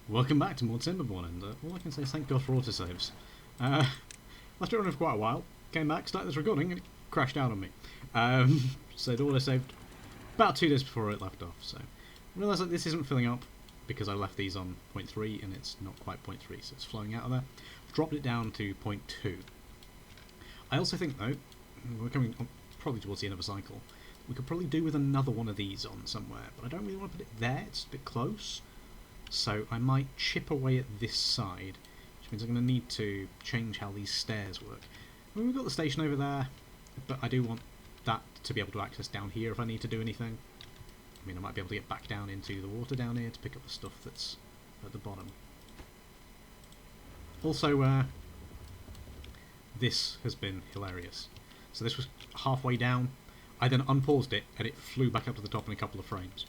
Welcome back to more Timberborn, and all I can say is thank God for autosaves. Left it running for quite a while, came back, started this recording, and it crashed out on me. So it autosaved about 2 days before it left off, so I realised that this isn't filling up because I left these on 0.3 and it's not quite 0.3, so it's flowing out of there. I've dropped it down to 0.2. I also think, though, we're coming probably towards the end of a cycle, we could probably do with another one of these on somewhere, but I don't really want to put it there, it's a bit close. So I might chip away at this side, which means I'm going to need to change how these stairs work. I mean, we've got the station over there, but I do want that to be able to access down here if I need to do anything. I mean, I might be able to get back down into the water down here to pick up the stuff that's at the bottom. Also, this has been hilarious. So this was halfway down, I then unpaused it, and it flew back up to the top in a couple of frames.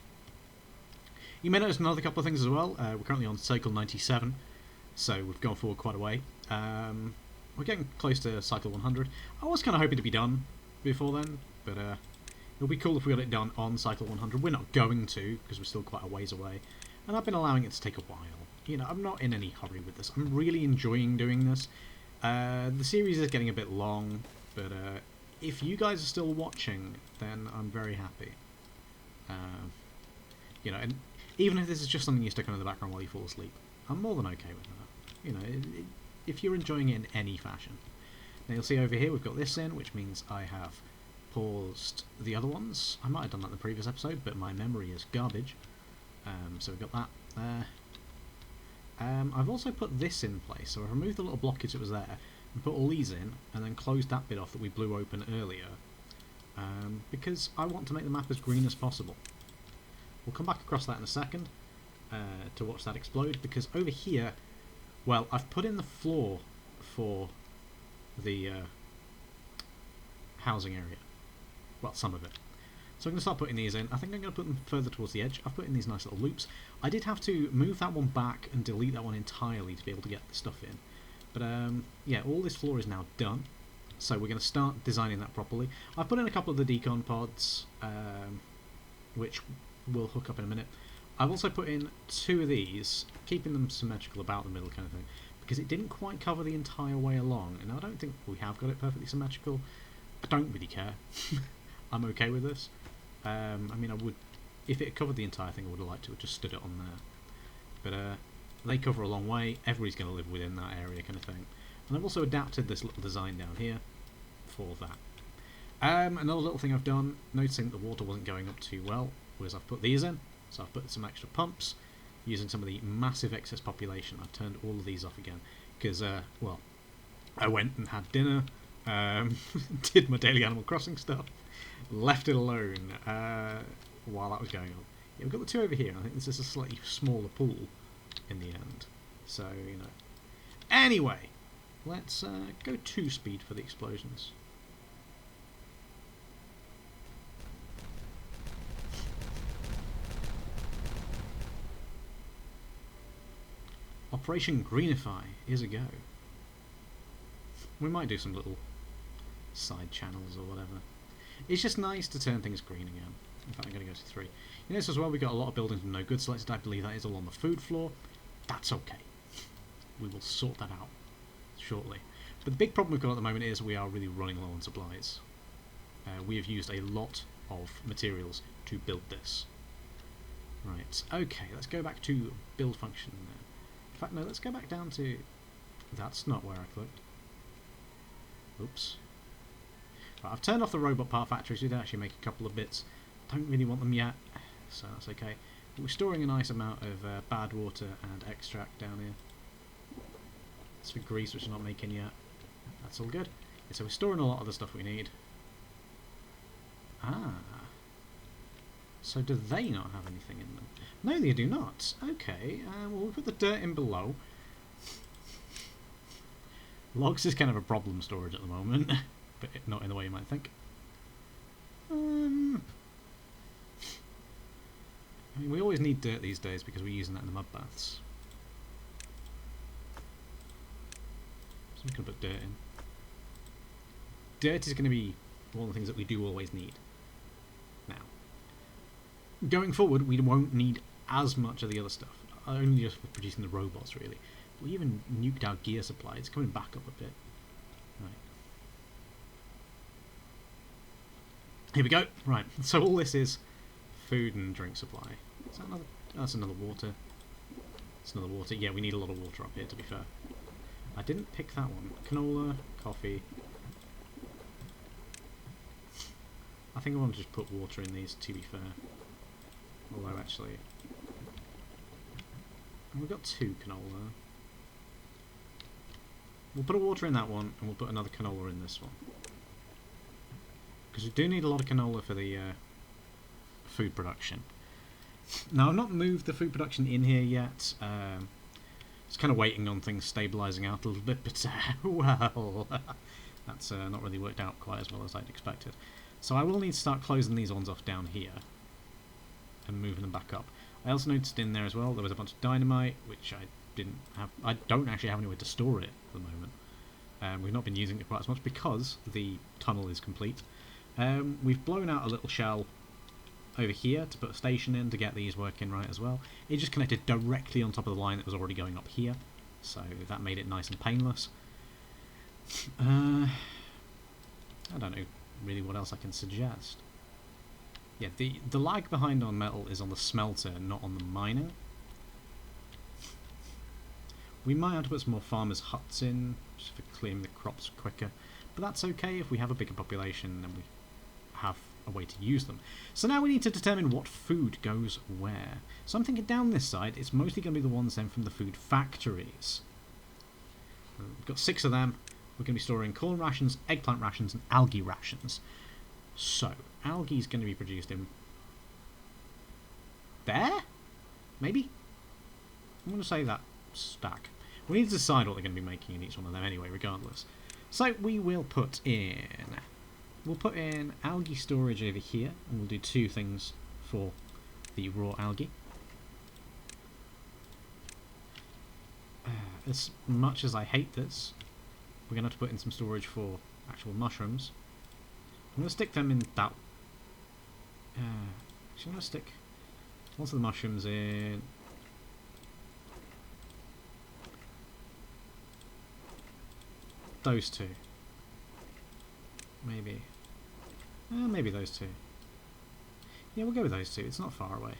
You may notice another couple of things as well. We're currently on cycle 97, so we've gone forward quite a way. We're getting close to cycle 100. I was kind of hoping to be done before then, but it'll be cool if we got it done on cycle 100. We're not going to, because we're still quite a ways away, and I've been allowing it to take a while. You know, I'm not in any hurry with this. I'm really enjoying doing this. The series is getting a bit long, but if you guys are still watching, then I'm very happy. You know, and even if this is just something you stick on in the background while you fall asleep, I'm more than okay with that. You know, if you're enjoying it in any fashion. Now you'll see over here we've got this in, which means I have paused the other ones. I might have done that in the previous episode, but my memory is garbage. So we've got that there. I've also put this in place, so I've removed the little blockage that was there, and put all these in, and then closed that bit off that we blew open earlier, because I want to make the map as green as possible. We'll come back across that in a second to watch that explode, because over here, well, I've put in the floor for the housing area. Well, some of it. So I'm going to start putting these in. I think I'm going to put them further towards the edge. I've put in these nice little loops. I did have to move that one back and delete that one entirely to be able to get the stuff in. But yeah, all this floor is now done. So we're going to start designing that properly. I've put in a couple of the decon pods, which we'll hook up in a minute. I've also put in 2 of these, keeping them symmetrical about the middle kind of thing, because it didn't quite cover the entire way along, and I don't think we have got it perfectly symmetrical. I don't really care. I'm okay with this. I mean, I would, if it covered the entire thing, I would have liked to have just stood it on there. But they cover a long way, everybody's going to live within that area kind of thing. And I've also adapted this little design down here for that. Another little thing I've done, noticing that the water wasn't going up too well, was I've put these in. So I've put some extra pumps, using some of the massive excess population. I've turned all of these off again, because, well, I went and had dinner, did my daily Animal Crossing stuff, left it alone while that was going on. Yeah, we've got the 2 over here, and I think this is a slightly smaller pool in the end. So, you know. Anyway, let's go 2 speed for the explosions. Operation Greenify is a go. We might do some little side channels or whatever. It's just nice to turn things green again. In fact, I'm going to go to 3. You notice as well we've got a lot of buildings with no good selected. I believe that is all on the food floor. That's okay. We will sort that out shortly. But the big problem we've got at the moment is we are really running low on supplies. We have used a lot of materials to build this. Right, okay, let's go back to build function now. In fact, no, let's go back down to... That's not where I clicked. Oops. Right, I've turned off the robot part factories. We did actually make a couple of bits. Don't really want them yet, so that's okay. But we're storing a nice amount of bad water and extract down here. It's for grease, which we're not making yet. That's all good. Yeah, so we're storing a lot of the stuff we need. Ah. So do they not have anything in them? No, they do not. Okay, well, we'll put the dirt in below. Logs is kind of a problem storage at the moment, but not in the way you might think. I mean, we always need dirt these days because we're using that in the mud baths. So I'm just going to put dirt in. Dirt is going to be one of the things that we do always need. Now, going forward, we won't need as much of the other stuff. only just for producing the robots, really. We even nuked our gear supply. It's coming back up a bit. Right. Here we go. Right, so all this is food and drink supply. Is that another? Oh, that's another water. That's another water. Yeah, we need a lot of water up here, to be fair. I didn't pick that one. Canola, coffee. I think I want to just put water in these, to be fair. Although, actually... we've got 2 canola. We'll put a water in that one, and we'll put another canola in this one. Because we do need a lot of canola for the food production. Now, I've not moved the food production in here yet. Just kind of waiting on things stabilising out a little bit, but, well, that's not really worked out quite as well as I'd expected. So I will need to start closing these ones off down here and moving them back up. I also noticed in there as well there was a bunch of dynamite, which I didn't have. I don't actually have anywhere to store it at the moment. We've not been using it quite as much because the tunnel is complete. We've blown out a little shell over here to put a station in to get these working right as well. It just connected directly on top of the line that was already going up here, so that made it nice and painless. I don't know really what else I can suggest. Yeah, the lag behind on metal is on the smelter, not on the mining. We might have to put some more farmers' huts in, just for clearing the crops quicker, but that's okay if we have a bigger population and we have a way to use them. So now we need to determine what food goes where. So I'm thinking down this side, it's mostly going to be the ones then from the food factories. We've got 6 of them. We're going to be storing corn rations, eggplant rations, and algae rations. So, algae is going to be produced in... there? Maybe? I'm going to say that stack. We need to decide what they're going to be making in each one of them anyway, regardless. So, we will put in... we'll put in algae storage over here, and we'll do 2 things for the raw algae. As much as I hate this, we're going to have to put in some storage for actual mushrooms. I'm going to stick them in that... actually, I'm going to stick lots of the mushrooms in... those 2. Maybe. Maybe those 2. Yeah, we'll go with those 2. It's not far away.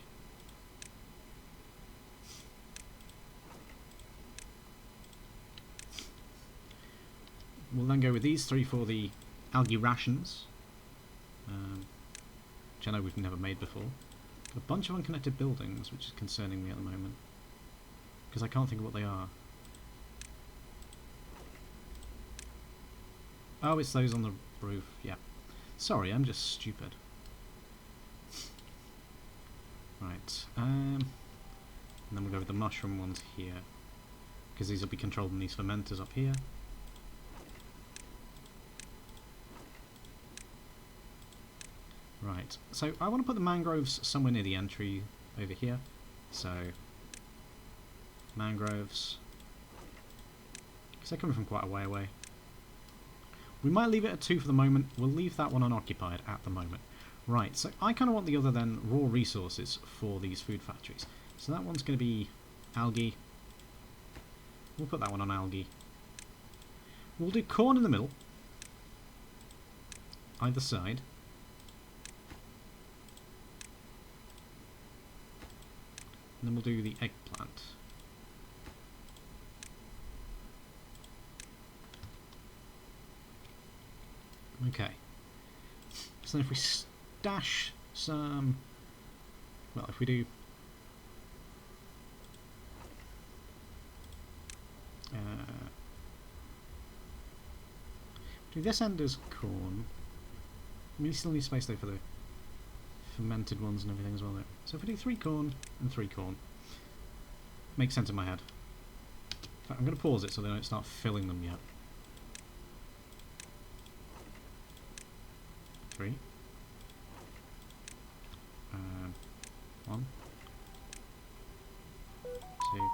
We'll then go with these 3 for the algae rations, which I know we've never made before. A bunch of unconnected buildings, which is concerning me at the moment, because I can't think of what they are. Oh, it's those on the roof, yeah. Sorry, I'm just stupid. Right, and then we'll go with the mushroom ones here, because these will be controlled in these fermenters up here. Right, so I want to put the mangroves somewhere near the entry over here. So, mangroves, because they're coming from quite a way away. We might leave it at 2 for the moment. We'll leave that one unoccupied at the moment. Right, so I kind of want the other then raw resources for these food factories. So that one's going to be algae. We'll put that one on algae. We'll do corn in the middle, either side. And then we'll do the eggplant. Okay. So then if we stash some... well, if we do... do this end as corn. We still need space though for the fermented ones and everything as well though. So if we do 3 corn and 3 corn, makes sense in my head. In fact, I'm going to pause it so they don't start filling them yet. 3. 1. 2.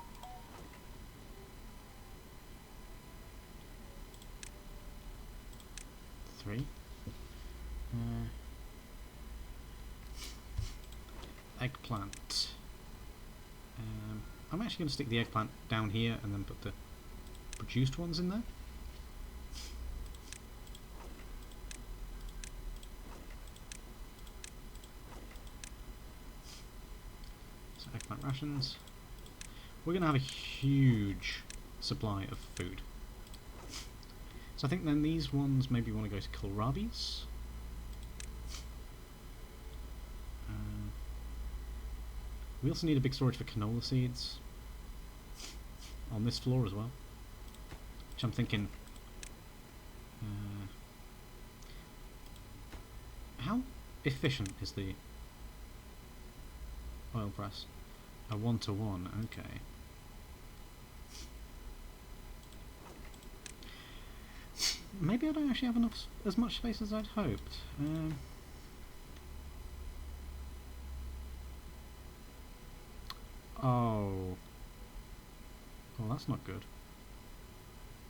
3. Eggplant. I'm actually going to stick the eggplant down here and then put the produced ones in there. So eggplant rations. We're going to have a huge supply of food. So I think then these ones maybe want to go to kohlrabies. We also need a big storage for canola seeds on this floor as well, which I'm thinking, how efficient is the oil press? A 1-to-1, okay. Maybe I don't actually have enough, as much space as I'd hoped. Oh. Well, that's not good.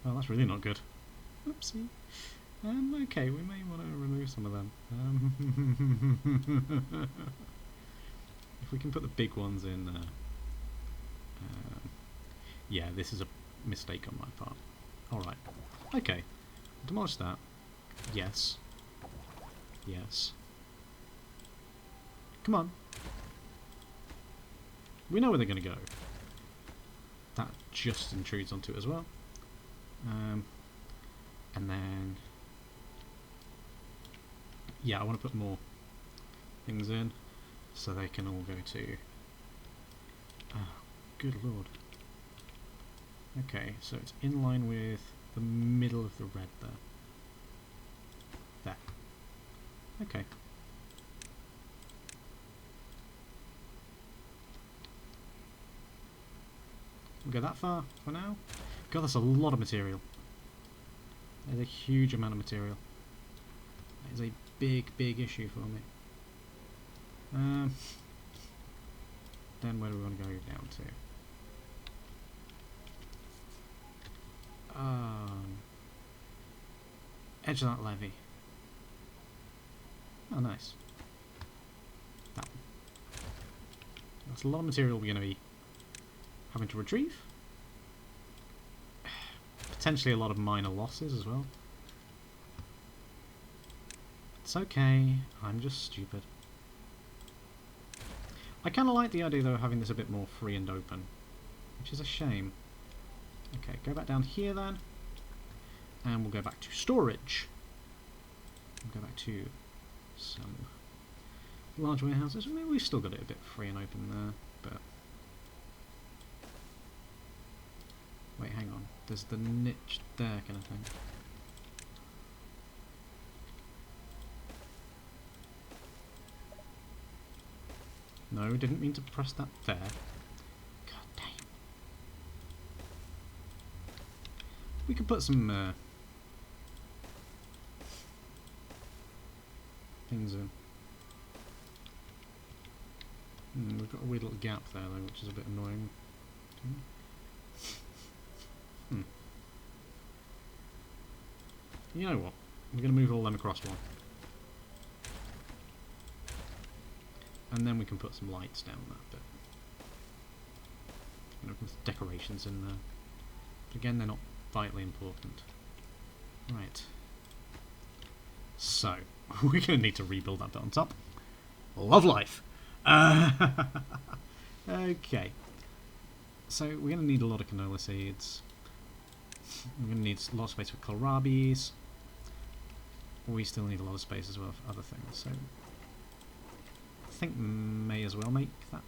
Well, that's really not good. Oopsie. Okay, we may want to remove some of them. If we can put the big ones in there. Yeah, this is a mistake on my part. Alright. Okay. Demolish that. Yes. Yes. Come on. We know where they're going to go. That just intrudes onto it as well. And then... yeah, I want to put more things in so they can all go to... oh, good lord. Okay, so it's in line with the middle of the red there. There. Okay. We'll go that far for now. God, that's a lot of material. There's a huge amount of material. That is a big, big issue for me. Then where do we want to go down to? Edge of that levee. Oh, nice. That one. That's a lot of material we're going to be having to retrieve. Potentially a lot of minor losses as well. It's okay, I'm just stupid. I kind of like the idea though of having this a bit more free and open, which is a shame. Okay, go back down here then, and we'll go back to storage. We'll go back to some large warehouses. I mean, we've still got it a bit free and open there, but... wait, hang on. There's the niche there kind of thing. No, didn't mean to press that there. God damn. We could put some things in. We've got a weird little gap there though, which is a bit annoying. You know what? We're going to move all them across one. And then we can put some lights down that bit. You know, with decorations in there. But again, they're not vitally important. Right. So, we're going to need to rebuild that bit on top. Love life! Okay. So, we're going to need a lot of canola seeds. We're going to need a lot of space for kohlrabies. We still need a lot of space as well for other things, so I think may as well make that.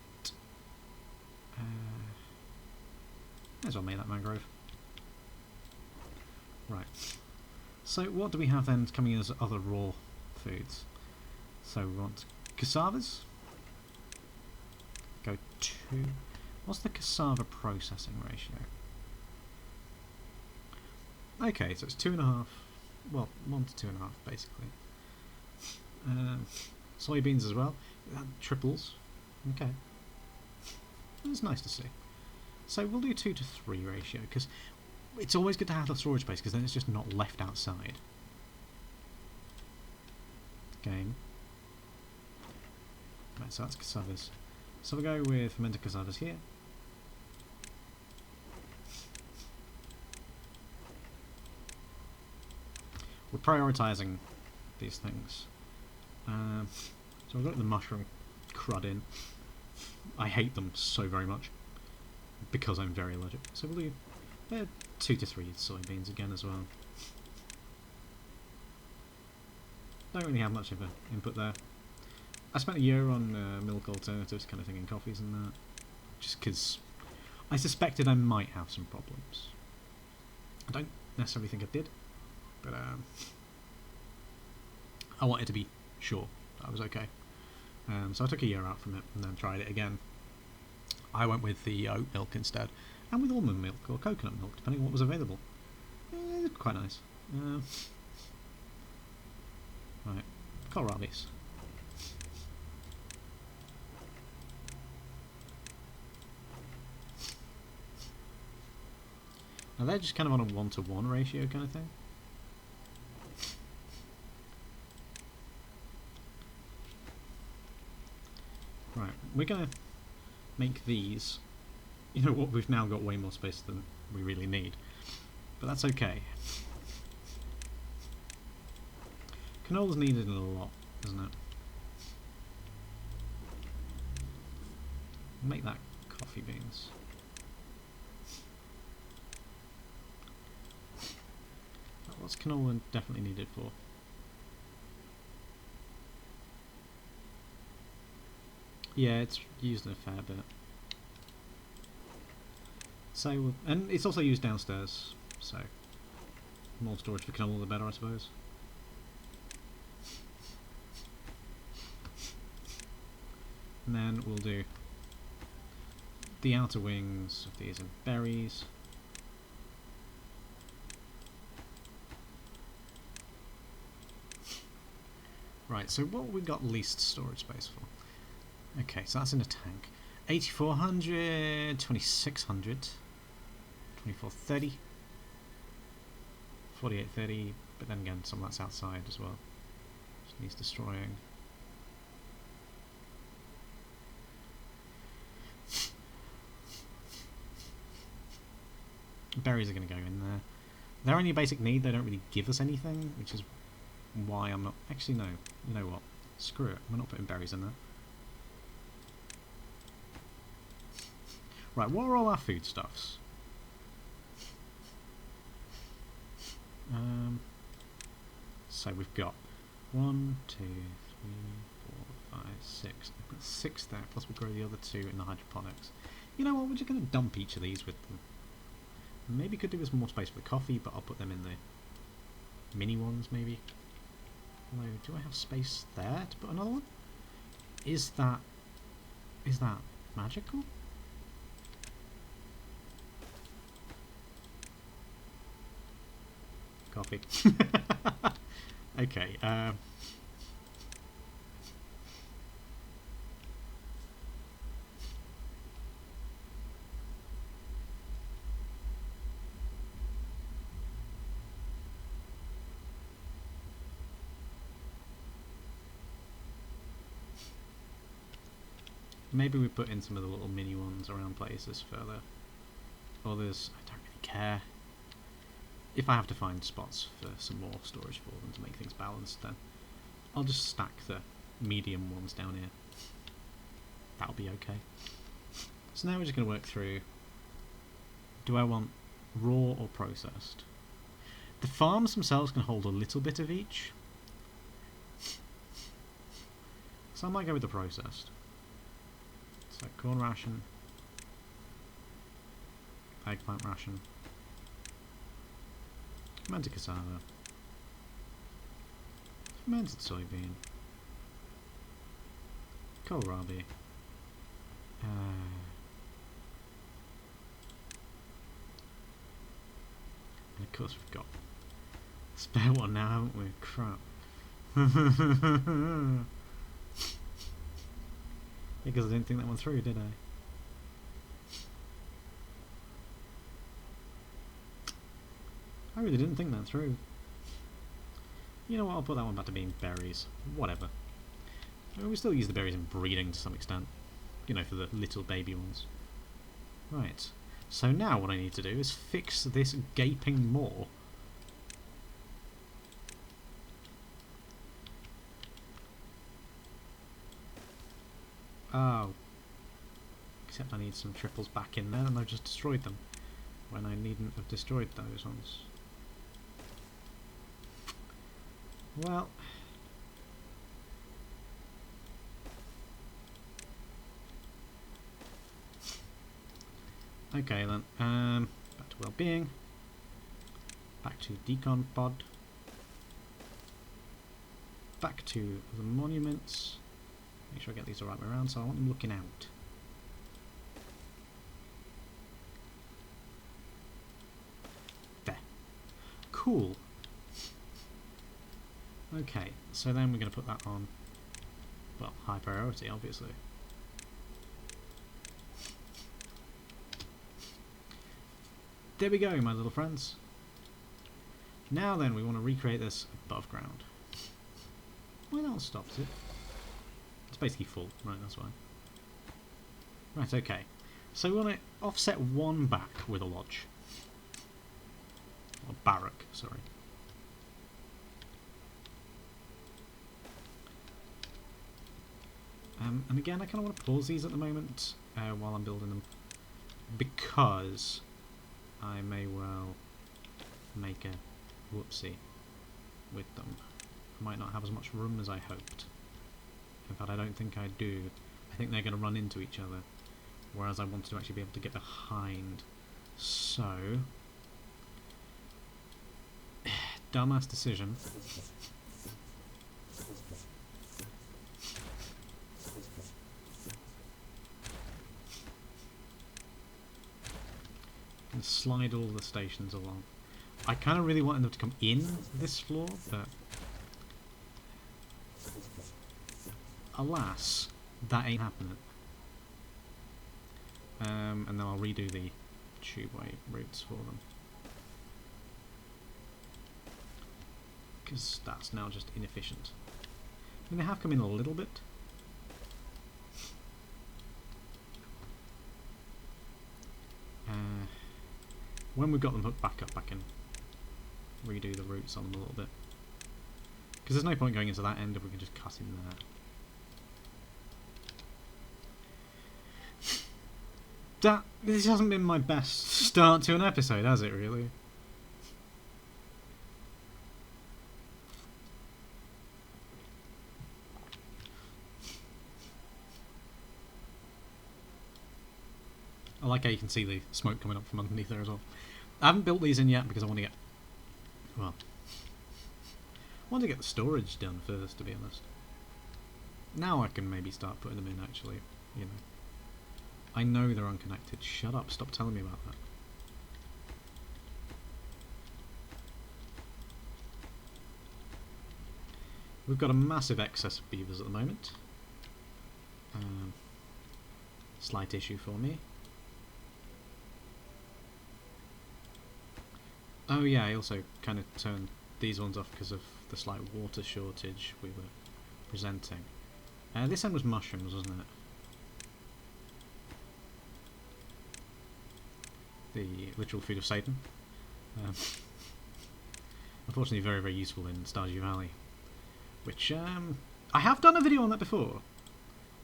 May as well make that mangrove. Right. So what do we have then coming in as other raw foods? So we want cassavas. Go 2. What's the cassava processing ratio? Okay, so it's 2.5. Well, 1 to 2.5 basically. Soybeans as well. That triples. Okay. It's nice to see. So we'll do 2 to 3 ratio, because it's always good to have the storage space, because then it's just not left outside. Game. Right, so that's cassavas. So we'll go with fermented cassavas here. we're prioritising these things. So I've got the mushroom crud in. I hate them so very much because I'm very allergic. So we'll do 2 to 3 soybeans again as well. Don't really have much of an input there. I spent a year on milk alternatives, kind of thing, in coffees and that, just because I suspected I might have some problems. I don't necessarily think I did, but I wanted to be sure that I was okay. So I took a year out from it and then tried it again. I went with the oat milk instead, and with almond milk or coconut milk, depending on what was available. Quite nice. Right, kohlrabies. Now they're just kind of on a 1-to-1 ratio kind of thing. Right, we're going to make these. You know what, we've now got way more space than we really need. But that's okay. Canola's needed a lot, isn't it? Make that coffee beans. What's canola definitely needed for? Yeah, it's used in a fair bit. So, and it's also used downstairs, so more storage for canola the better, I suppose. And then we'll do the outer wings of these and berries. Right, so what have we got least storage space for? Okay, so that's in a tank. 8400, 2600, 2430, 4830, but then again, some of that's outside as well. Just needs destroying. Berries are going to go in there. They're only a basic need, they don't really give us anything, which is why I'm not... Actually, no. You know what? Screw it. We're not putting berries in there. Right, what are all our foodstuffs? So we've got 1, 2, 3, 4, 5, 6. We've got 6 there, plus we'll grow the other 2 in the hydroponics. You know what? We're just going to dump each of these with them. Maybe could do with some more space for the coffee, but I'll put them in the mini ones, maybe. Although, do I have space there to put another one? Is that magical? Coffee. Okay. Maybe we put in some of the little mini ones around places further. Others, I don't really care. If I have to find spots for some more storage for them to make things balanced, then I'll just stack the medium ones down here. That'll be okay. So now we're just going to work through, do I want raw or processed? The farms themselves can hold a little bit of each, so I might go with the processed. So corn ration, eggplant ration, fermented cassava, fermented soybean, kohlrabi, and of course we've got a spare one now, haven't we? Crap. Because I didn't think that one through, did I? I really didn't think that through. You know what, I'll put that one back to being berries. Whatever. I mean, we still use the berries in breeding to some extent. You know, for the little baby ones. Right. So now what I need to do is fix this gaping maw. Oh. Except I need some triples back in there, and I've just destroyed them. When I needn't have destroyed those ones. Well... Okay then, back to well-being. Back to decon pod. Back to the monuments. Make sure I get these the right way around, so I want them looking out. There. Cool. Okay, so then we're going to put that on, well, high priority, obviously. There we go, my little friends. Now then, we want to recreate this above ground. Well, that stops it. It's basically full, right, that's why. Right, okay. So we want to offset one back with a lodge. Or barrack, sorry. And again, I kind of want to pause these at the moment while I'm building them, because I may well make a whoopsie with them. I might not have as much room as I hoped. In fact, I don't think I do. I think they're going to run into each other, whereas I wanted to actually be able to get behind. So, dumbass decision. And slide all the stations along. I kind of really wanted them to come in this floor, but alas, that ain't happening. And then I'll redo the tubeway routes for them, because that's now just inefficient. I mean, they have come in a little bit. When we've got them hooked back up, I can redo the routes on them a little bit. Because there's no point going into that end if we can just cut in there. This hasn't been my best start to an episode, has it really? I like how you can see the smoke coming up from underneath there as well. I haven't built these in yet because I want to get... well... I want to get the storage done first, to be honest. Now I can maybe start putting them in, actually. You know. I know they're unconnected. Shut up, stop telling me about that. We've got a massive excess of beavers at the moment. Slight issue for me. Oh yeah, I also kind of turned these ones off because of the slight water shortage we were presenting. This end was mushrooms, wasn't it? The literal food of Satan. Unfortunately very, very useful in Stardew Valley. Which, I have done a video on that before.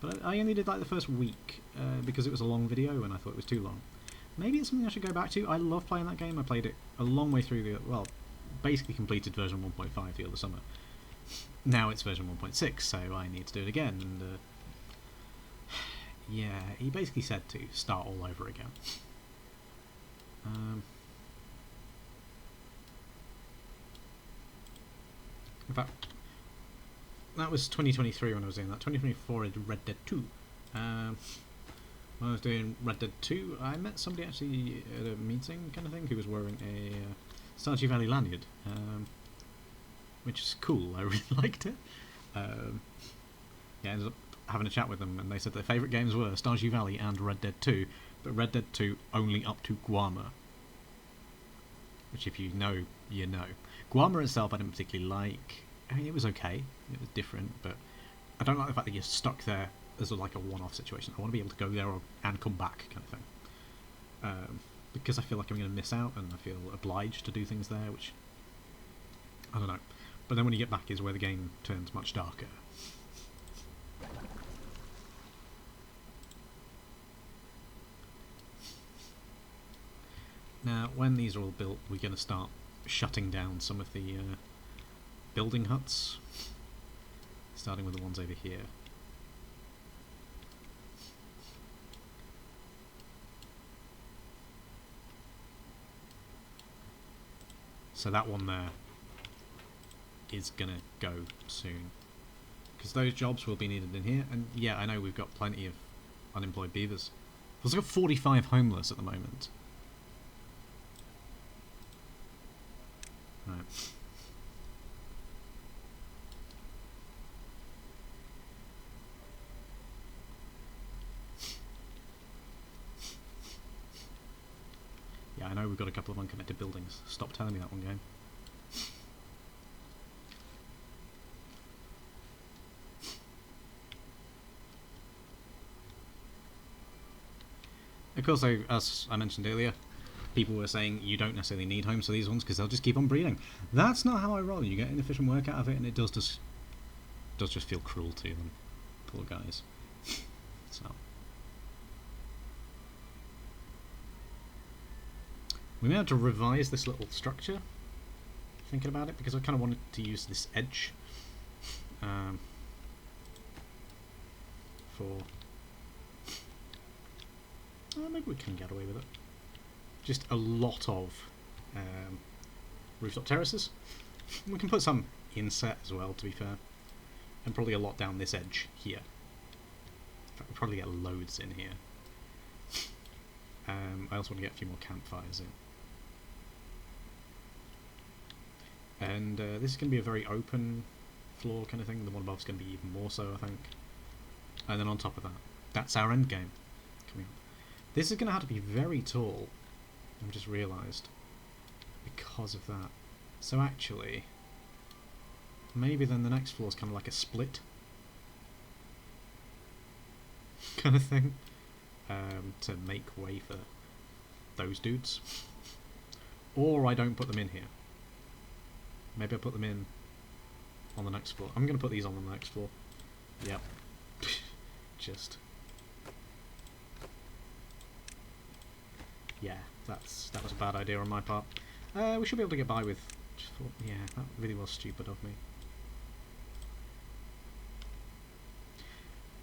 But I only did like the first week, because it was a long video and I thought it was too long. Maybe it's something I should go back to. I love playing that game. I played it a long way through the... well, basically completed version 1.5 the other summer. Now it's version 1.6, so I need to do it again. And yeah, he basically said to start all over again. In fact, that was 2023 when I was doing that. 2024 I did Red Dead 2. When I was doing Red Dead 2, I met somebody actually at a meeting kind of thing who was wearing a Stardew Valley lanyard, which is cool. I really liked it. Yeah, I ended up having a chat with them, and they said their favourite games were Stardew Valley and Red Dead 2, but Red Dead 2 only up to Guarma. Which, if you know, you know. Guarma itself I didn't particularly like. I mean, it was okay. It was different, but I don't like the fact that you're stuck there as like a one-off situation. I want to be able to go there and come back, kind of thing. Because I feel like I'm going to miss out, and I feel obliged to do things there, which I don't know. But then when you get back is where the game turns much darker. Now, when these are all built, we're going to start shutting down some of the building huts, starting with the ones over here. So that one there is gonna go soon, because those jobs will be needed in here. And yeah, I know we've got plenty of unemployed beavers. We've got 45 homeless at the moment. Right. Yeah, I know we've got a couple of unconnected buildings. Stop telling me that one game. Of course, as I mentioned earlier, people were saying you don't necessarily need homes for these ones because they'll just keep on breeding. That's not how I roll. You get inefficient work out of it, and it does just feel cruel to them. Poor guys. So we may have to revise this little structure, thinking about it, because I kind of wanted to use this edge for... maybe we can get away with it. Just a lot of rooftop terraces. We can put some inset as well, to be fair. And probably a lot down this edge here. In fact, we'll probably get loads in here. I also want to get a few more campfires in. And this is going to be a very open floor kind of thing. The one above is going to be even more so, I think. And then on top of that, that's our end game coming up. This is going to have to be very tall, I've just realised, because of that. So actually, maybe then the next floor is kind of like a split kind of thing, to make way for those dudes. Or I don't put them in here. Maybe I put them in on the next floor. I'm going to put these on the next floor. Yep. Just... yeah, that was a bad idea on my part. We should be able to get by with... yeah, that really was stupid of me.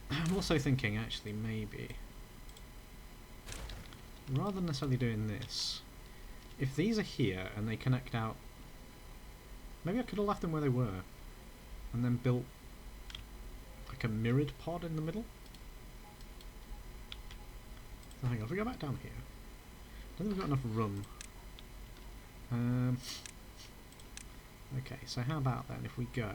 I'm also thinking, actually, maybe... rather than necessarily doing this, if these are here and they connect out... maybe I could have left them where they were, and then built like a mirrored pod in the middle. So hang on, if we go back down here, I don't think we've got enough room. Okay, so how about then if we go...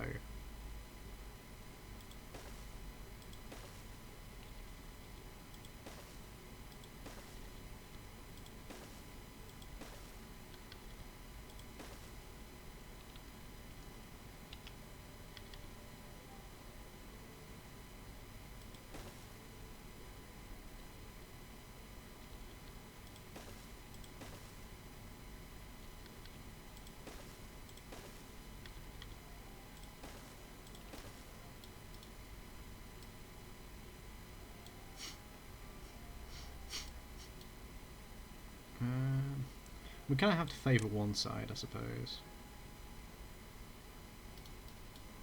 we kind of have to favour one side, I suppose.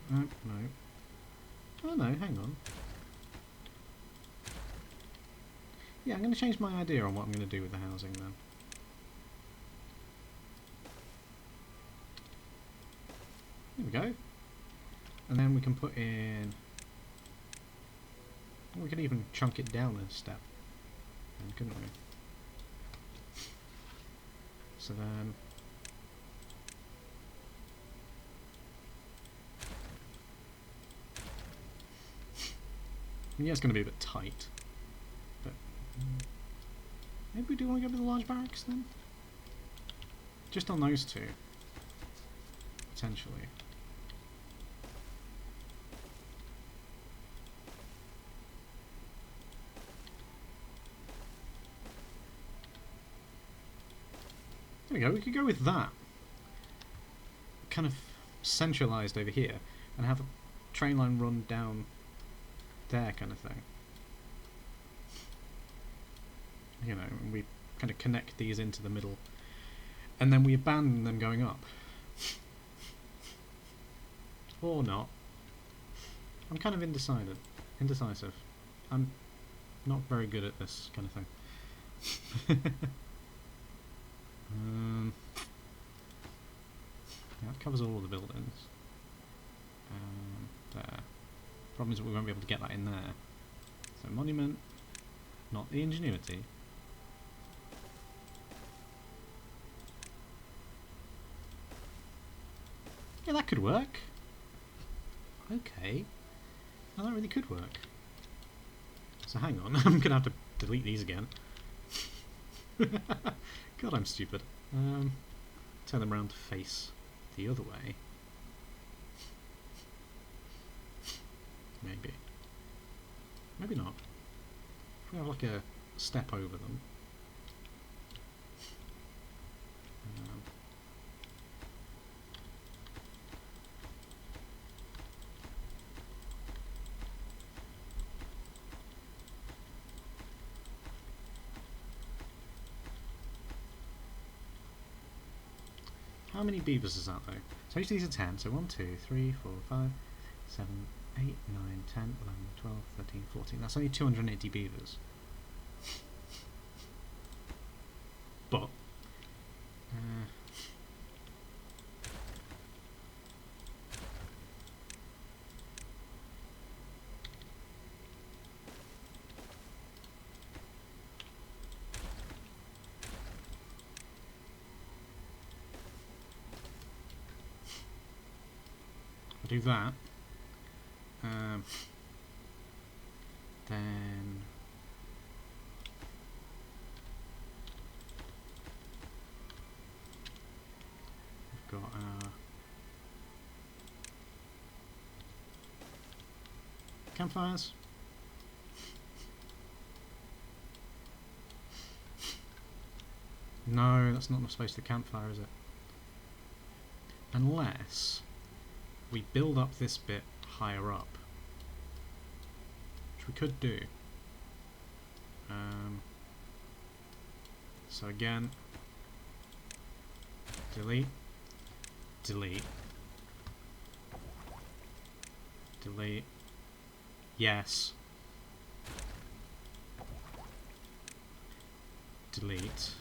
No. Oh no, hang on. Yeah, I'm going to change my idea on what I'm going to do with the housing then. There we go. And then we can put in... we could even chunk it down a step, couldn't we? So then... yeah, it's going to be a bit tight, but maybe we do want to go with the large barracks then? Just on those two, potentially. There we go, we could go with that. Kind of centralised over here, and have a train line run down there kind of thing. You know, and we kind of connect these into the middle. and then we abandon them going up. Or not. I'm kind of indecisive. I'm not very good at this kind of thing. Yeah, that covers all of the buildings. There. Problem is that we won't be able to get that in there. So monument, not the ingenuity. Yeah, that could work. Okay. Now that really could work. So hang on, I'm gonna have to delete these again. God, I'm stupid. Turn them around to face the other way. Maybe. Maybe not. If we have like a step over them. How many beavers is that though? So each of these are 10, so 1, 2, 3, 4, 5, 7, 8, 9, 10, 11, 12, 13, 14. That's only 280 beavers. But I'll do that. Then we've got our campfires. No, that's not enough space for the campfire, is it? Unless we build up this bit higher up, which we could do. So again, delete, delete, delete, yes, delete.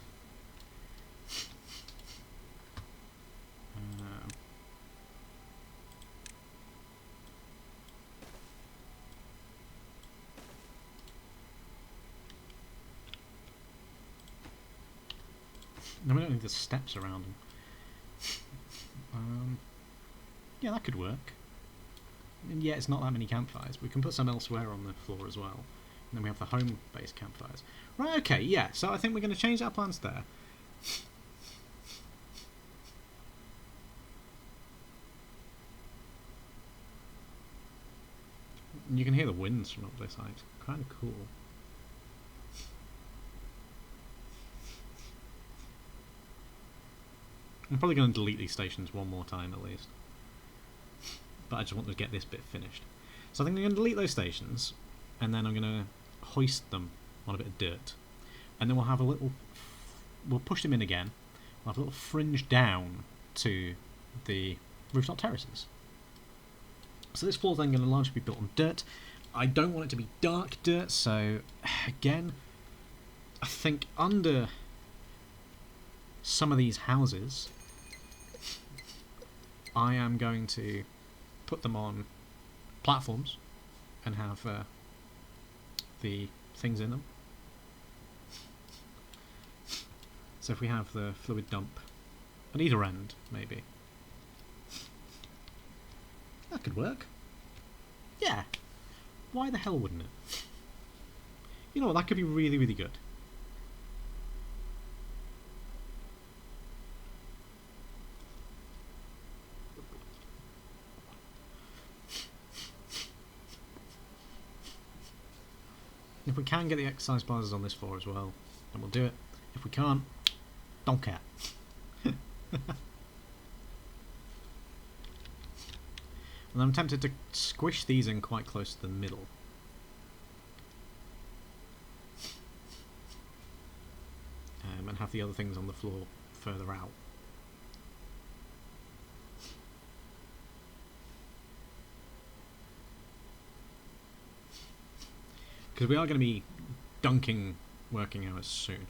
No, we don't need the steps around them. Yeah, that could work. And yeah, it's not that many campfires. We can put some elsewhere on the floor as well. And then we have the home-based campfires. Right, okay, yeah. So I think we're going to change our plans there. And you can hear the winds from up this height. Kind of cool. I'm probably going to delete these stations one more time at least. But I just want to get this bit finished. So I think I'm going to delete those stations, and then I'm going to hoist them on a bit of dirt. And then we'll have a little... We'll push them in again. We'll have a little fringe down to the rooftop terraces. So this floor is then going to largely be built on dirt. I don't want it to be dark dirt, so again, I think under some of these houses, I am going to put them on platforms and have the things in them. So if we have the fluid dump at either end, maybe. That could work. Yeah. Why the hell wouldn't it? You know what, that could be really, really good. If we can get the exercise bars on this floor as well, then we'll do it. If we can't, don't care. And I'm tempted to squish these in quite close to the middle. And have the other things on the floor further out. Because we are going to be dunking working hours soon.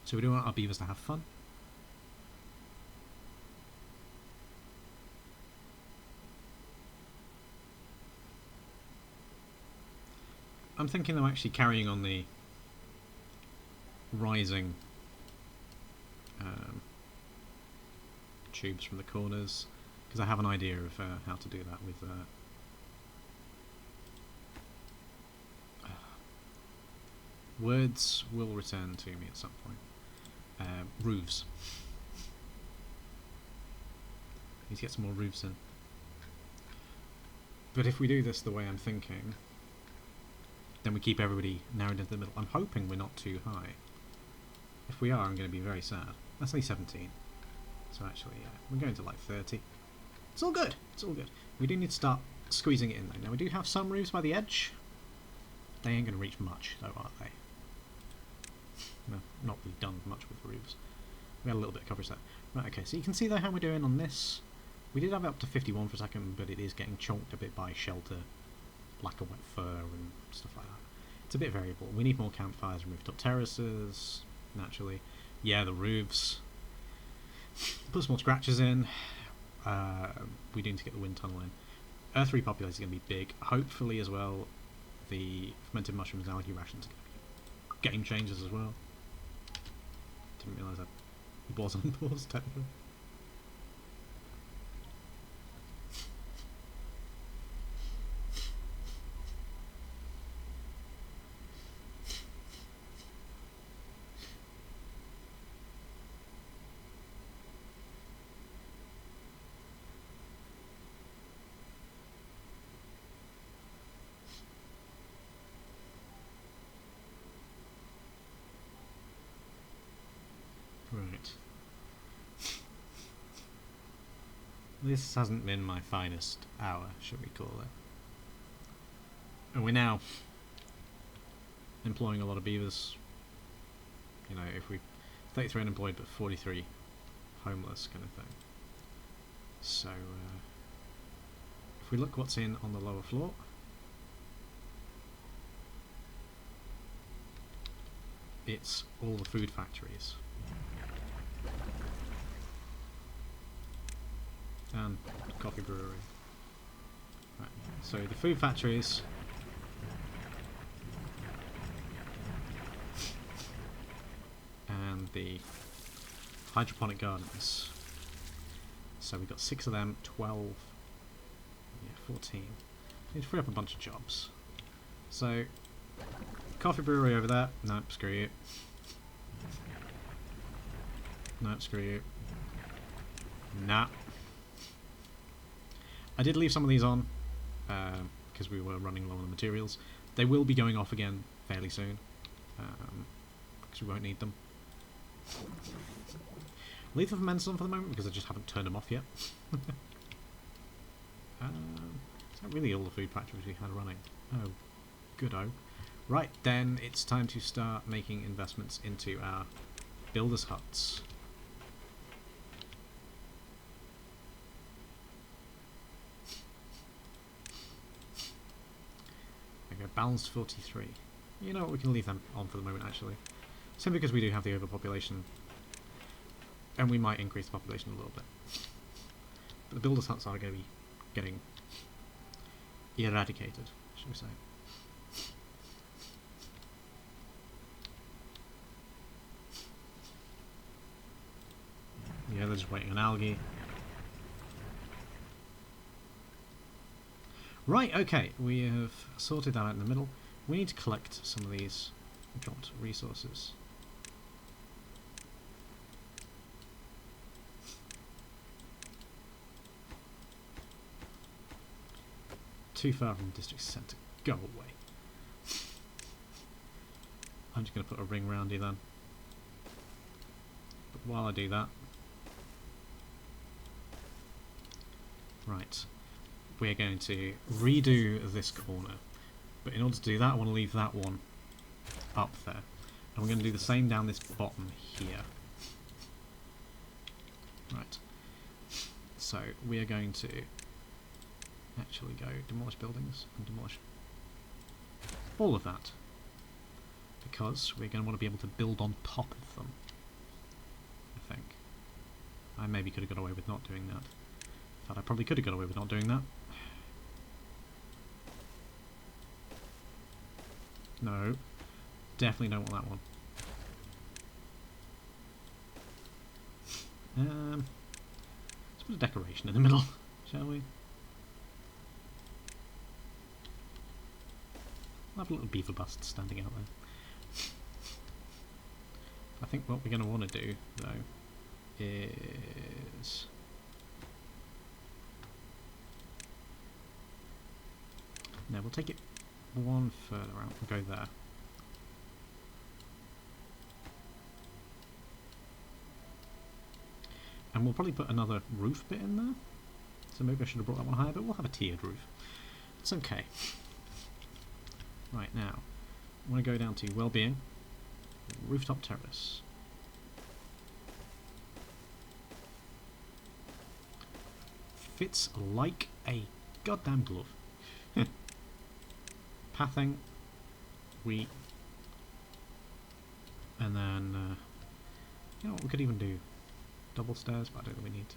So we do want our beavers to have fun. I'm thinking of actually carrying on the rising tubes from the corners, because I have an idea of how to do that with words will return to me at some point. Roofs. Need to get some more roofs in. But if we do this the way I'm thinking, then we keep everybody narrowed into the middle. I'm hoping we're not too high. If we are, I'm going to be very sad. That's only 17. So actually, yeah, we're going to like 30. It's all good. It's all good. We do need to start squeezing it in though. Now we do have some roofs by the edge. They ain't going to reach much though, are they? No, not really done much with roofs. We had a little bit of coverage there. Right, okay, so you can see though how we're doing on this. We did have it up to 51 for a second, but it is getting chonked a bit by shelter, lack of wet fur and stuff like that. It's a bit variable. We need more campfires and rooftop terraces, naturally. Yeah, the roofs. Put some more scratches in. We do need to get the wind tunnel in. Earth repopulation is going to be big. Hopefully as well, the fermented mushrooms and algae rations are going to be game changers as well. Didn't realise that was on pause technically. Right. This hasn't been my finest hour, should we call it. And we're now employing a lot of beavers. You know, if we 33 unemployed but 43 homeless kind of thing. So if we look what's in on the lower floor, it's all the food factories. And coffee brewery. Right. So the food factories and the hydroponic gardens. So we've got 6 of them, 12, yeah, 14. Need to free up a bunch of jobs. So coffee brewery over there. Nope, screw you. Nope, screw you. Nah. I did leave some of these on because we were running low on the materials. They will be going off again fairly soon because we won't need them. Leave the fermenters on for the moment because I just haven't turned them off yet. Is that really all the food factories we had running? Oh, good-o. Right, then it's time to start making investments into our builders' huts. Balanced 43. You know what, we can leave them on for the moment actually. Simply because we do have the overpopulation. And we might increase the population a little bit. But the builders' huts are going to be getting eradicated, shall we say. Yeah, they're just waiting on algae. Right, okay, we have sorted that out in the middle. We need to collect some of these dropped resources. Too far from the district centre. Go away. I'm just going to put a ring round you then. But while I do that... Right. We're going to redo this corner. But in order to do that, I want to leave that one up there. And we're going to do the same down this bottom here. Right. So we are going to actually go demolish buildings and demolish all of that. Because we're going to want to be able to build on top of them. I think. I maybe could have got away with not doing that. In fact, I probably could have got away with not doing that. No. Definitely don't want that one. Let's put a decoration in the middle, shall we? I'll have a little beaver bust standing out there. I think what we're going to want to do, though, is... No, we'll take it one further out. We'll go there. And we'll probably put another roof bit in there. So maybe I should have brought that one higher, but we'll have a tiered roof. It's okay. Right, now, I want to go down to well-being, rooftop terrace. Fits like a goddamn glove. Pathing, wheat, and then, you know what, we could even do double stairs, but I don't think we need to.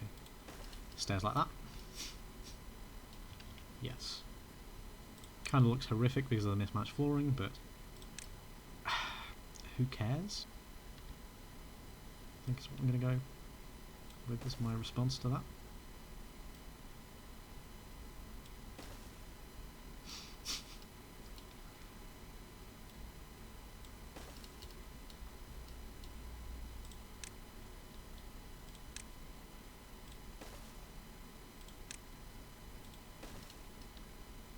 Stairs like that. Yes. Kind of looks horrific because of the mismatched flooring, but who cares? I think is what I'm going to go with as my response to that.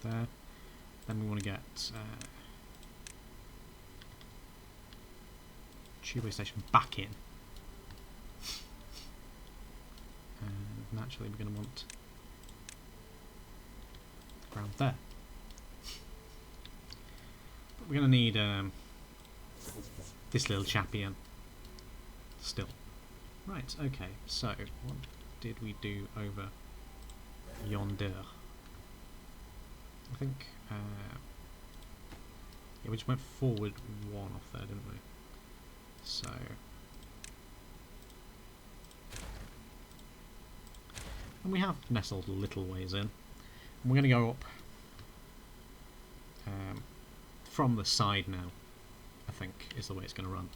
There. Then we want to get tubeway station back in, and naturally we're going to want the ground there. But we're going to need this little chappy in still. Right. Okay. So what did we do over yonder? I think, yeah, we just went forward one off there, didn't we? So, and we have nestled a little ways in. And we're going to go up from the side now, I think, is the way it's going to run.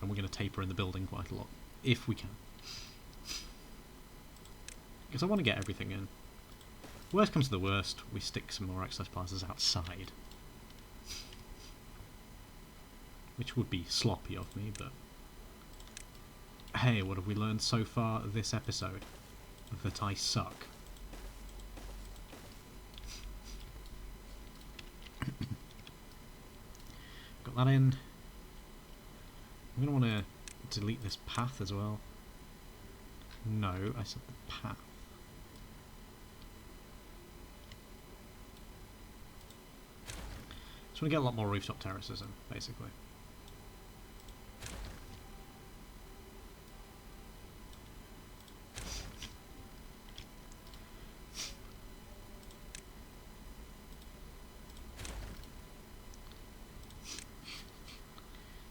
And we're going to taper in the building quite a lot, if we can. Because I want to get everything in. Worst comes to the worst, we stick some more access passes outside. Which would be sloppy of me, but... Hey, what have we learned so far this episode? That I suck. Got that in. I'm going to want to delete this path as well. No, I said the path. So we get a lot more rooftop terraces in, basically.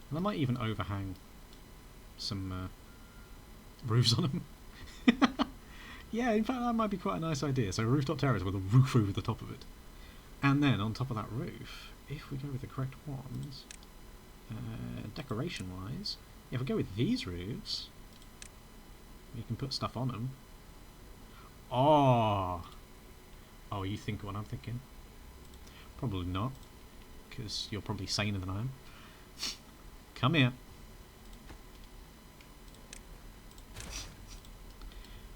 And I might even overhang some roofs on them. Yeah, in fact that might be quite a nice idea. So a rooftop terrace with a roof over the top of it. And then on top of that roof, if we go with the correct ones, decoration-wise, if we go with these roofs, you can put stuff on them. Oh! Oh, you think what I'm thinking? Probably not, because you're probably saner than I am. Come here.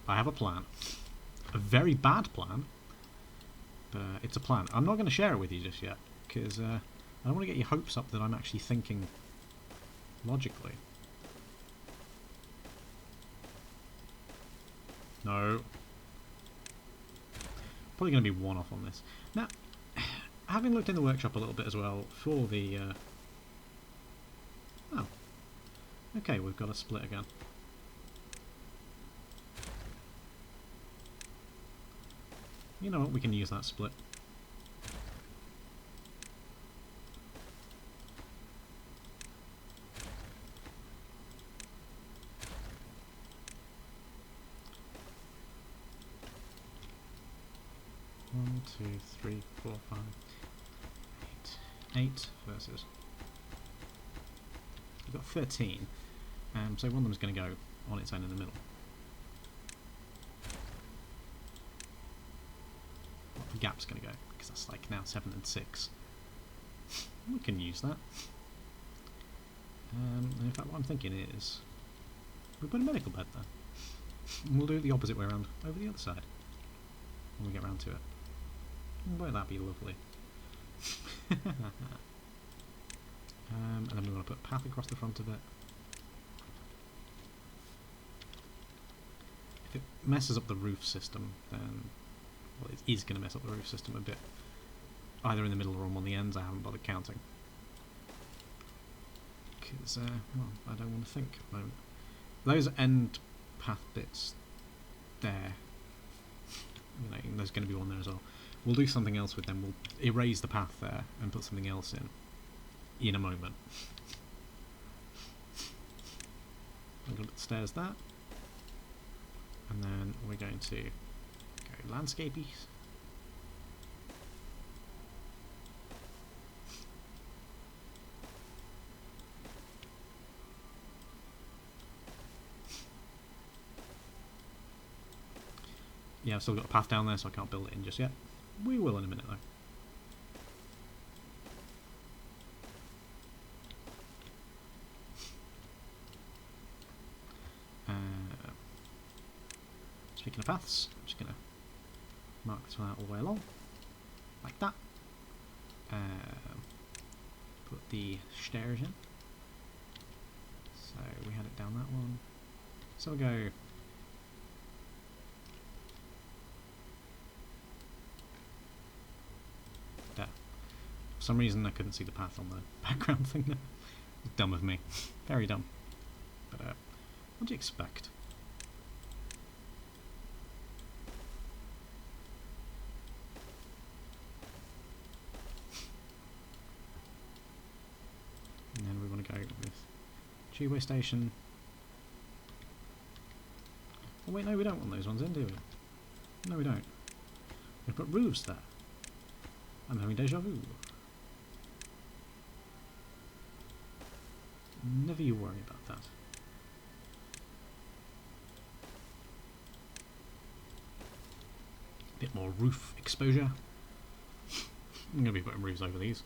I have a plan. A very bad plan. But it's a plan. I'm not going to share it with you just yet, because I don't want to get your hopes up that I'm actually thinking logically. No. Probably going to be one off on this. Now, having looked in the workshop a little bit as well for the Okay, we've got a split again. You know what, we can use that split. One, two, three, four, five, eight versus. We've got 13, so one of them's going to go on its own in the middle. Well, the gap's going to go, because that's like now 7 and 6. We can use that. And in fact, what I'm thinking is, we put a medical bed there. And we'll do it the opposite way around, over the other side, when we get round to it. Won't that be lovely? And then we want to put a path across the front of it. If it messes up the roof system, then, well, it is going to mess up the roof system a bit. Either in the middle or on one of the ends, I haven't bothered counting. Because, well, I don't want to think at the moment. Those end path bits there, you know, there's going to be one there as well. We'll do something else with them. We'll erase the path there and put something else in a moment. I'm going to put the stairs there. And then we're going to go landscapey. Yeah, I've still got a path down there, so I can't build it in just yet. We will in a minute, though. Speaking of paths, I'm just going to mark this one out all the way along, like that. Put the stairs in. So we had it down that one. So we'll go. There. For some reason I couldn't see the path on the background thing there. Dumb of me. Very dumb. But what do you expect? And then we want to go with tubeway station. Oh wait, no, we don't want those ones in, do we? No, we don't. We put roofs there. I'm having deja vu. Never you worry about that. A bit more roof exposure. I'm going to be putting roofs over these.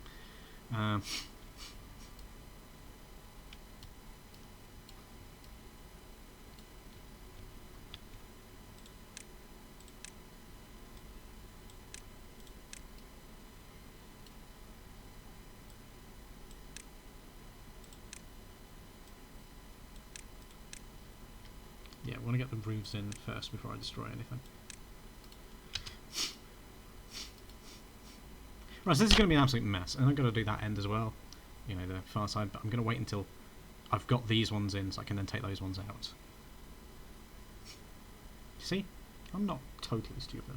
Yeah, I want to get the roofs in first before I destroy anything. Right, so this is going to be an absolute mess, and I've got to do that end as well, you know, the far side, but I'm going to wait until I've got these ones in so I can then take those ones out. See? I'm not totally stupid.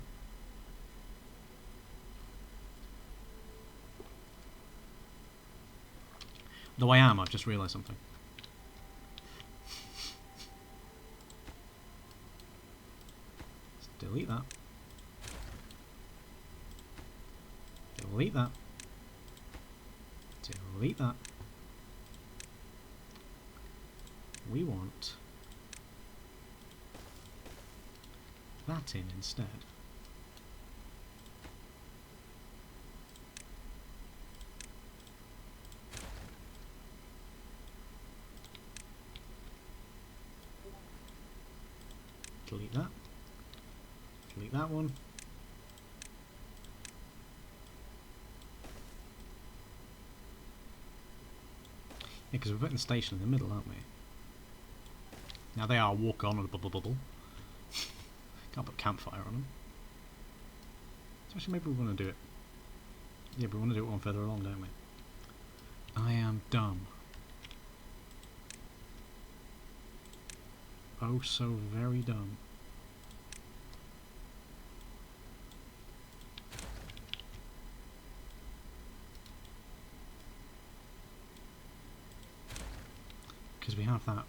Though I am, I've just realised something. Delete that. Delete that. Delete that. We want that in instead. Delete that. Delete that one. Yeah, because we're putting the station in the middle, aren't we? Now they are walk on and a bubble bubble. Can't put campfire on them. So actually maybe we want to do it. Yeah, but we want to do it one further along, don't we? I am dumb. oh so very dumb. Because we have that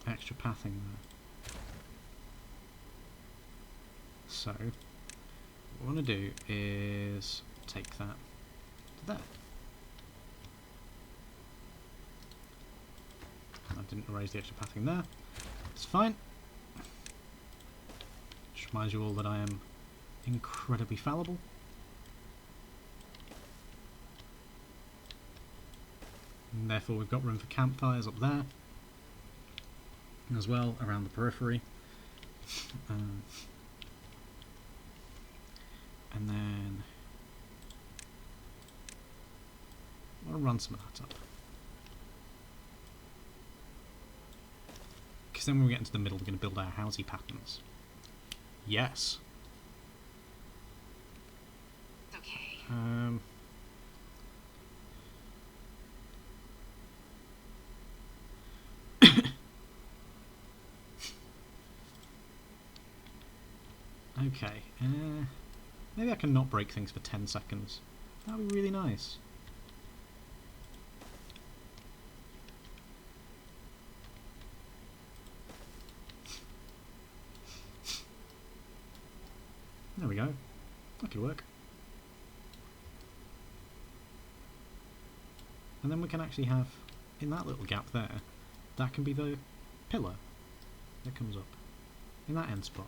extra pathing there. So, what I want to do is take that to there. I didn't erase the extra pathing there. It's fine. Just reminds you all that I am incredibly fallible. And therefore we've got room for campfires up there as well around the periphery. And then I want to run some of that up. Because then when we get into the middle we're going to build our housey patterns. Yes. Okay. Okay, maybe I can not break things for 10 seconds. That would be really nice. There we go. That could work. And then we can actually have, in that little gap there, that can be the pillar that comes up in that end spot.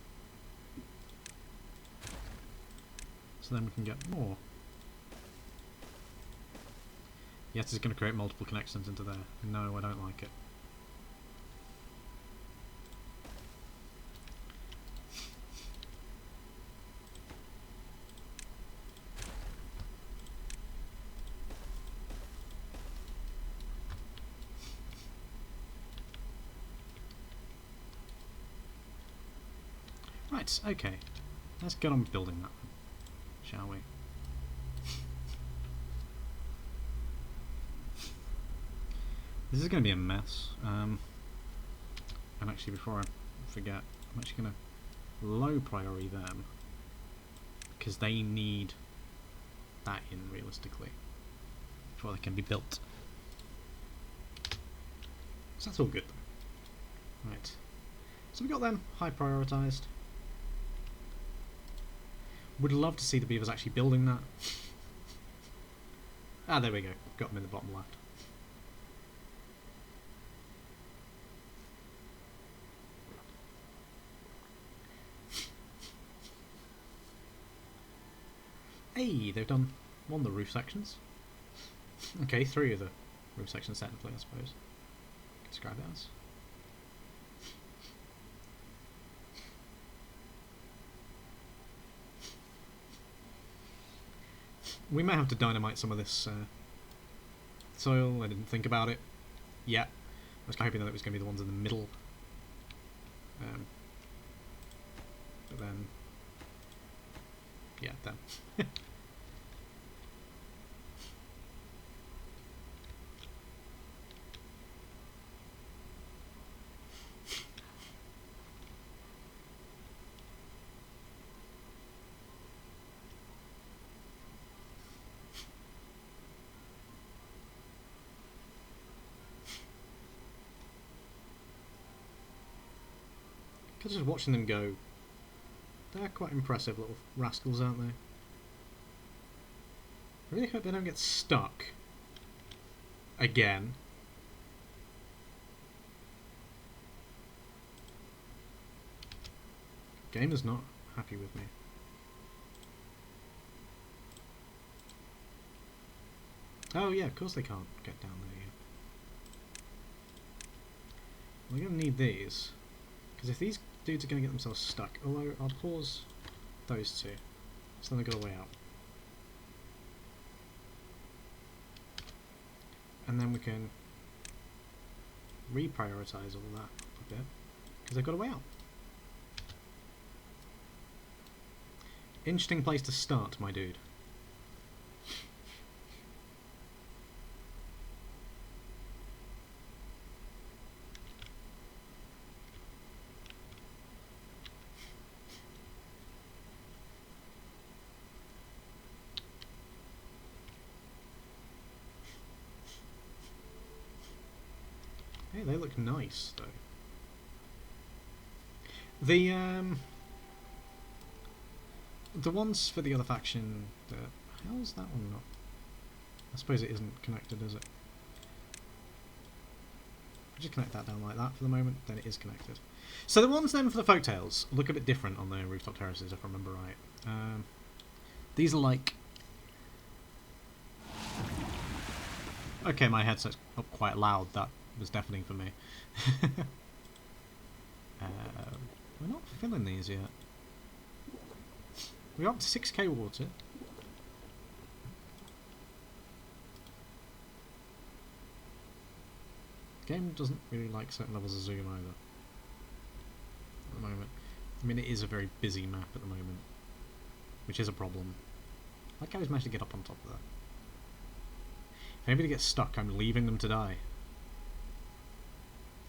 So then we can get more. Yes, it's going to create multiple connections into there. No, I don't like it. Right, okay. Let's get on building that one, shall we? This is going to be a mess. And actually, before I forget, I'm actually going to low priority them because they need that in realistically before they can be built. So that's all good though. Right. So we got them high prioritised. Would love to see the beavers actually building that. Ah, there we go. Got them in the bottom left. Hey, they've done one of the roof sections. Okay, 3 of the roof sections technically, I suppose. Describe it as. We may have to dynamite some of this soil. I didn't think about it yet. I was hoping that it was going to be the ones in the middle. But then... yeah, then. Because just watching them go, they're quite impressive little rascals, aren't they? I really hope they don't get stuck. Again. Game is not happy with me. Oh yeah, of course they can't get down there yet. We're going to need these. Because if these dudes are going to get themselves stuck, although I'll pause those two, so then they've got a way out. And then we can reprioritise all that a bit, because they've got a way out. Interesting place to start, my dude. Hey, they look nice though. The ones for the other faction. How is that one not? I suppose it isn't connected, is it? Just connect that down like that for the moment. Then it is connected. So the ones then for the folktales look a bit different on their rooftop terraces, if I remember right. These are like. Okay, my headset's up quite loud. That was deafening for me. We're not filling these yet. We're up to 6k water. The game doesn't really like certain levels of zoom either. At the moment. I mean, it is a very busy map at the moment. Which is a problem. That guy's managed to get up on top of that. If anybody gets stuck, I'm leaving them to die.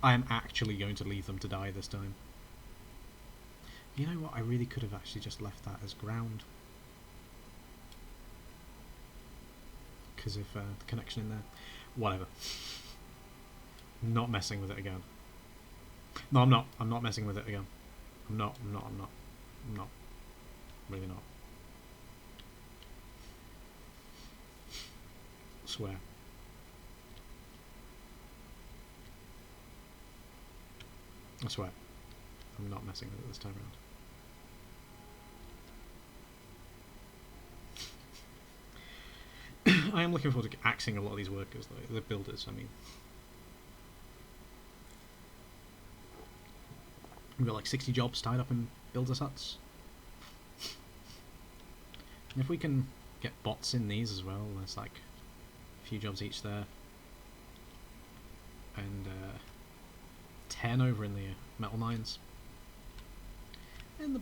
I am actually going to leave them to die this time. You know what? I really could have actually just left that as ground. Because of the connection in there. Whatever. Not messing with it again. No, I'm not. I'm not messing with it again. I'm not. Really not. I swear. I swear. I'm not messing with it this time around. I am looking forward to axing a lot of these workers, though. The builders, I mean. We've got like 60 jobs tied up in builders' huts. And if we can get bots in these as well, there's like a few jobs each there. And 10 over in the metal mines. And the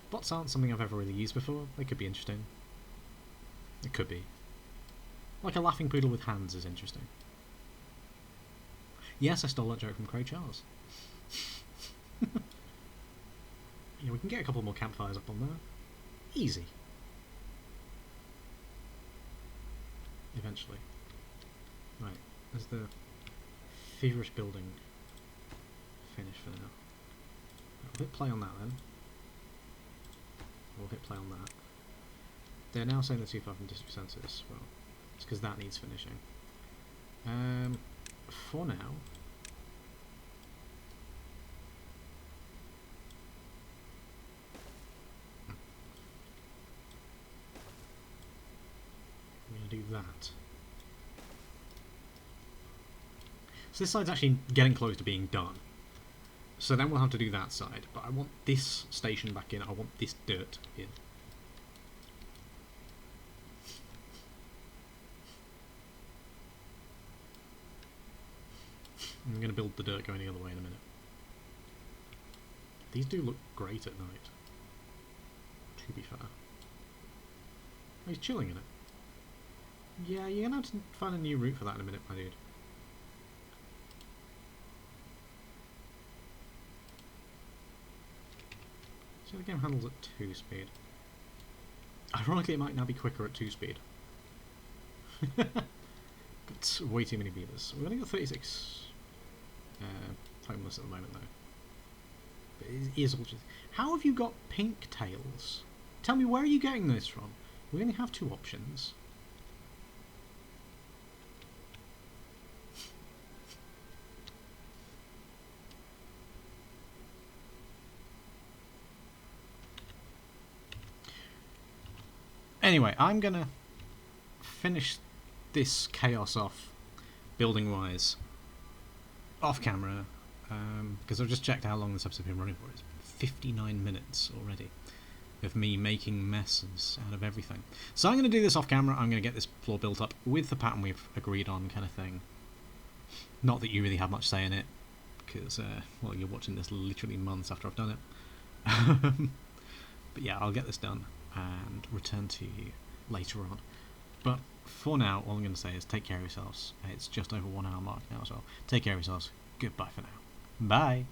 bots aren't something I've ever really used before. They could be interesting. It could be. Like a laughing poodle with hands is interesting. Yes, I stole that joke from Craig Charles. Yeah, we can get a couple more campfires up on there. Easy. Eventually. Right, there's the feverish building finished for now. We'll hit play on that then. We'll hit play on that. They're now saying they're too far from district census. Well, it's because that needs finishing. For now, I'm going to do that. So this side's actually getting close to being done. So then we'll have to do that side. But I want this station back in. I want this dirt in. I'm going to build the dirt going the other way in a minute. These do look great at night, to be fair. Oh, he's chilling in it. Yeah, you're going to have to find a new route for that in a minute, my dude. So the game handles at 2 speed. Ironically, it might now be quicker at 2 speed. Got way too many beavers. We've only got 36 homeless at the moment, though. But it is all just... How have you got pink tails? Tell me, where are you getting this from? We only have 2 options. Anyway, I'm gonna finish this chaos off, building-wise, off camera, because I've just checked how long this episode's been running for. It's 59 minutes already of me making messes out of everything. So I'm going to do this off camera. I'm going to get this floor built up with the pattern we've agreed on, kind of thing. Not that you really have much say in it, because, well, you're watching this literally months after I've done it. But yeah, I'll get this done and return to you later on. But for now, all I'm going to say is take care of yourselves. It's just over 1 hour mark now as well. Take care of yourselves. Goodbye for now. Bye.